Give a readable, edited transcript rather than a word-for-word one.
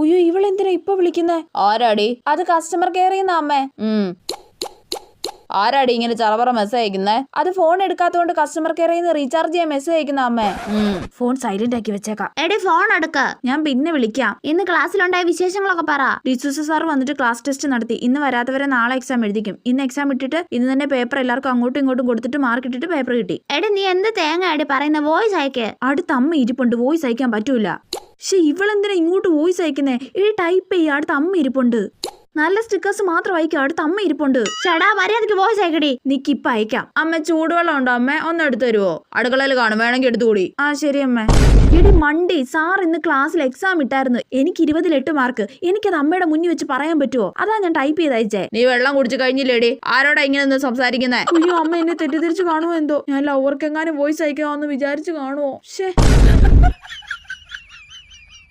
അയ്യോ ഇവളെന്തിനാ ഇപ്പൊ വിളിക്കുന്നേ? ആരാടി? അത് കസ്റ്റമർ കെയർ ചെയ്യുന്ന അമ്മേ. ആരാടി ഇങ്ങനെ ചറവറ മെസ്സേജ് അയക്കുന്നേ? അത് ഫോൺ എടുക്കാത്തതുകൊണ്ട് കസ്റ്റമർ കെയർ ചെയ്യുന്ന റീചാർജ് ചെയ്യാൻ മെസ്സേജ് അയക്കുന്ന അമ്മേ. ഫോൺ സൈലന്റ് ആക്കി വെച്ചേക്കാം. എടി ഫോൺ എടുക്ക, ഞാൻ പിന്നെ വിളിക്കാം. ഇന്ന് ക്ലാസ്സിലുണ്ടായ വിശേഷങ്ങളൊക്കെ പറ. ഡിസൂസ സാർ വന്നിട്ട് ക്ലാസ് ടെസ്റ്റ് നടത്തി. ഇന്ന് വരാത്തവരെ നാളെ എക്സാം എഴുതിക്കും. ഇന്ന് എക്സാം ഇട്ടിട്ട് ഇന്ന് തന്നെ പേപ്പർ എല്ലാവർക്കും അങ്ങോട്ടും ഇങ്ങോട്ടും കൊടുത്തിട്ട് മാർക്ക് ഇട്ടിട്ട് പേപ്പർ കിട്ടി. എടി നീ എന്ത് തേങ്ങ എടി പറയുന്ന? വോയിസ് അയക്ക്. അടുത്ത അമ്മ ഇരിപ്പുണ്ട്, വോയിസ് അയക്കാൻ പറ്റൂല. പക്ഷെ ഇവളെന്തിനാ ഇങ്ങോട്ട് വോയിസ് അയക്കുന്നേ? ടൈപ്പ് ചെയ്യ, അടുത്ത അമ്മ ഇരിപ്പുണ്ട്. നല്ല സ്റ്റിക്കേഴ്സ് മാത്രം അയക്കാം, അടുത്ത അമ്മ ഇരിപ്പുണ്ട്. ചേടാ മര്യാദക്ക് വോയിസ് അയക്കടി. നിക്കിപ്പ അയക്കാം. അമ്മ ചൂടുവെള്ളം ഉണ്ടോ അമ്മ? ഒന്ന് എടുത്തു തരുവോ? അടുക്കളയിൽ കാണും, വേണമെങ്കിൽ എടുത്തുകൂടി. ആ ശരി അമ്മ. എടി മണ്ടി, സാർ ഇന്ന് ക്ലാസ്സിൽ എക്സാം ഇട്ടായിരുന്നു. എനിക്ക് 20 മാർക്ക്. എനിക്കത് അമ്മയുടെ മുന്നിൽ വെച്ച് പറയാൻ പറ്റുമോ? അതാ ഞാൻ ടൈപ്പ് ചെയ്ത് അയച്ചേ. നീ വെള്ളം കുടിച്ചു കഴിഞ്ഞില്ലേടി? ആരോടാ ഇങ്ങനെ ഒന്ന് സംസാരിക്കുന്നേ? അയ്യോ അമ്മ എന്നെ തെറ്റിദ്ധരിച്ച് കാണുമോ എന്തോ. ഞാൻ ലവർക്കെങ്ങാനും വോയിസ് അയക്കാമെന്ന് വിചാരിച്ചു കാണുമോ?